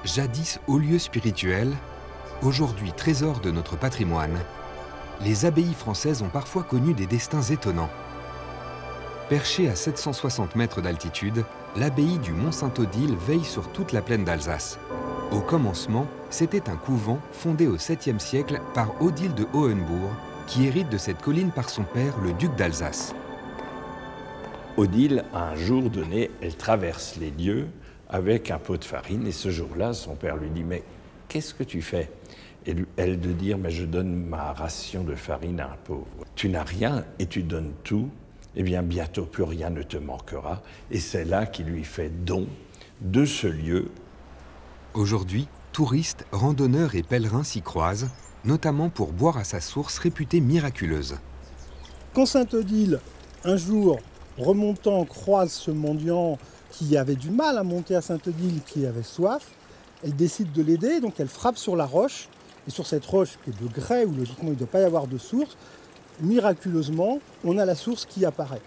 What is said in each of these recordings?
Jadis haut lieu spirituel, aujourd'hui trésor de notre patrimoine, les abbayes françaises ont parfois connu des destins étonnants. Perchée à 760 mètres d'altitude, l'abbaye du Mont-Saint-Odile veille sur toute la plaine d'Alsace. Au commencement, c'était un couvent fondé au 7e siècle par Odile de Hohenbourg, qui hérite de cette colline par son père, le duc d'Alsace. Odile, à un jour donné, elle traverse les lieux avec un pot de farine, et ce jour-là, son père lui dit « Mais qu'est-ce que tu fais ?» Et elle de dire « Mais je donne ma ration de farine à un pauvre. Tu n'as rien et tu donnes tout, eh bien bientôt plus rien ne te manquera. » Et c'est là qu'il lui fait don de ce lieu. Aujourd'hui, touristes, randonneurs et pèlerins s'y croisent, notamment pour boire à sa source réputée miraculeuse. Quand Sainte-Odile, un jour, remontant, croise ce mendiant qui avait du mal à monter à Sainte-Odile, qui avait soif, elle décide de l'aider, donc elle frappe sur la roche, et sur cette roche qui est de grès, où logiquement il ne doit pas y avoir de source, miraculeusement, on a la source qui apparaît.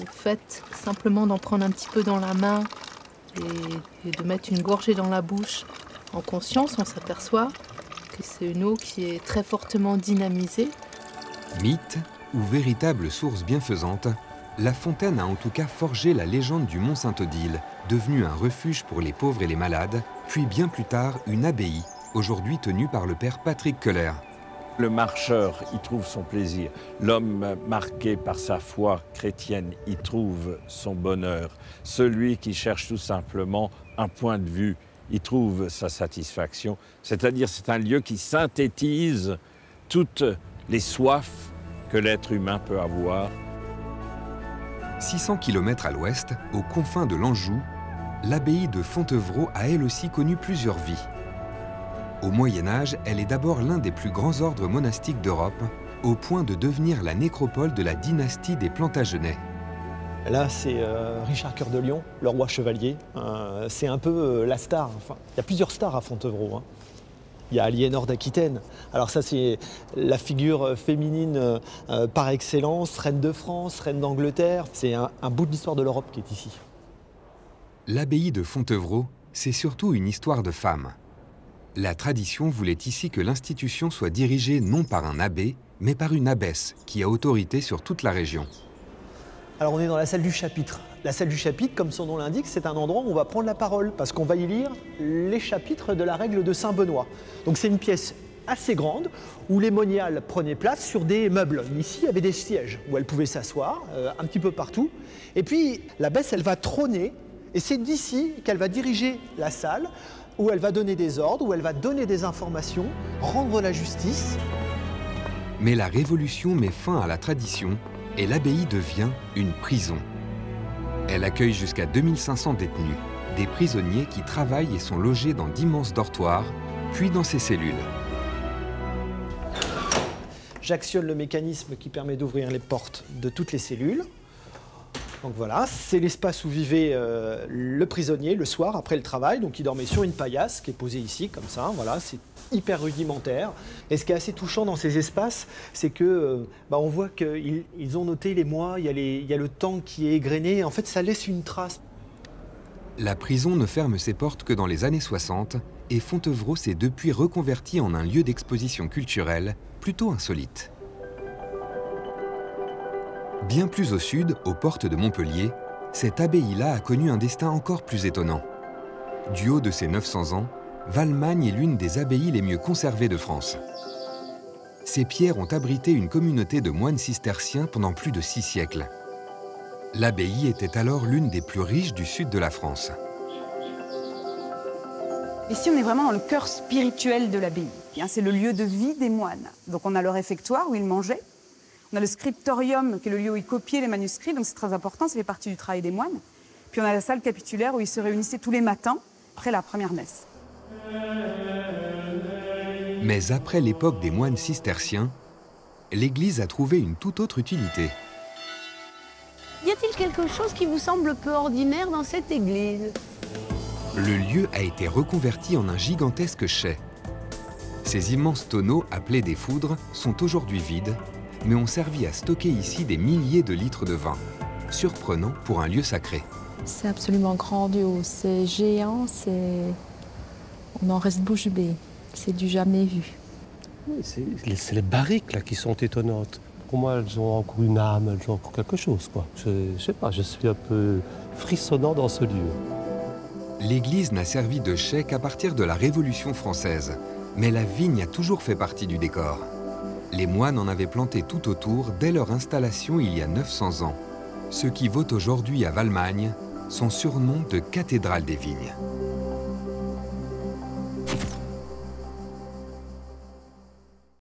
Le fait simplement d'en prendre un petit peu dans la main et de mettre une gorgée dans la bouche, en conscience, on s'aperçoit que c'est une eau qui est très fortement dynamisée. Mythe ou véritable source bienfaisante, la fontaine a en tout cas forgé la légende du Mont-Saint-Odile, devenu un refuge pour les pauvres et les malades, puis bien plus tard une abbaye, aujourd'hui tenue par le père Patrick Keller. Le marcheur y trouve son plaisir. L'homme marqué par sa foi chrétienne y trouve son bonheur. Celui qui cherche tout simplement un point de vue y trouve sa satisfaction. C'est-à-dire c'est un lieu qui synthétise toutes les soifs que l'être humain peut avoir. 600 km à l'ouest, aux confins de l'Anjou, l'abbaye de Fontevraud a elle aussi connu plusieurs vies. Au Moyen-Âge, elle est d'abord l'un des plus grands ordres monastiques d'Europe, au point de devenir la nécropole de la dynastie des Plantagenets. Là, c'est Richard Cœur de Lion, le roi chevalier. C'est un peu la star. Enfin, il y a plusieurs stars à Fontevraud, hein. Il y a Aliénor d'Aquitaine. Alors ça, c'est la figure féminine par excellence, reine de France, reine d'Angleterre. C'est un bout de l'histoire de l'Europe qui est ici. L'abbaye de Fontevraud, c'est surtout une histoire de femmes. La tradition voulait ici que l'institution soit dirigée non par un abbé, mais par une abbesse qui a autorité sur toute la région. Alors on est dans la salle du chapitre. La salle du chapitre, comme son nom l'indique, c'est un endroit où on va prendre la parole, parce qu'on va y lire les chapitres de la règle de Saint-Benoît. Donc c'est une pièce assez grande, où les moniales prenaient place sur des meubles. Ici, il y avait des sièges, où elles pouvaient s'asseoir, un petit peu partout. Et puis l'abbesse, elle va trôner, et c'est d'ici qu'elle va diriger la salle, où elle va donner des ordres, où elle va donner des informations, rendre la justice. Mais la Révolution met fin à la tradition, et l'abbaye devient une prison. Elle accueille jusqu'à 2500 détenus, des prisonniers qui travaillent et sont logés dans d'immenses dortoirs, puis dans ces cellules. J'actionne le mécanisme qui permet d'ouvrir les portes de toutes les cellules. Donc voilà, c'est l'espace où vivait le prisonnier le soir après le travail. Donc il dormait sur une paillasse qui est posée ici, comme ça. Voilà, c'est hyper rudimentaire. Et ce qui est assez touchant dans ces espaces, c'est que on voit qu'ils ont noté les mois, il y a le temps qui est égrené. En fait, ça laisse une trace. La prison ne ferme ses portes que dans les années 60 et Fontevraud s'est depuis reconverti en un lieu d'exposition culturelle plutôt insolite. Bien plus au sud, aux portes de Montpellier, cette abbaye-là a connu un destin encore plus étonnant. Du haut de ses 900 ans, Valmagne est l'une des abbayes les mieux conservées de France. Ces pierres ont abrité une communauté de moines cisterciens pendant plus de 6 siècles. L'abbaye était alors l'une des plus riches du sud de la France. Ici, on est vraiment dans le cœur spirituel de l'abbaye. C'est le lieu de vie des moines. Donc on a le réfectoire où ils mangeaient. On a le scriptorium, qui est le lieu où ils copiaient les manuscrits, donc c'est très important, ça fait partie du travail des moines. Puis on a la salle capitulaire où ils se réunissaient tous les matins, après la première messe. Mais après l'époque des moines cisterciens, l'Église a trouvé une toute autre utilité. Il y a a-t-il quelque chose qui vous semble peu ordinaire dans cette église? Le lieu a été reconverti en un gigantesque chai. Ces immenses tonneaux, appelés des foudres, sont aujourd'hui vides, mais ont servi à stocker ici des milliers de litres de vin. Surprenant pour un lieu sacré. C'est absolument grandiose, c'est géant, on en reste bouche bée. C'est du jamais vu. Oui, c'est les barriques là qui sont étonnantes. Pour moi, elles ont encore une âme, elles ont encore quelque chose, quoi. Je sais pas, je suis un peu frissonnant dans ce lieu. L'église n'a servi de chai qu'à partir de la Révolution française, mais la vigne a toujours fait partie du décor. Les moines en avaient planté tout autour dès leur installation il y a 900 ans, ce qui vaut aujourd'hui à Valmagne son surnom de cathédrale des vignes.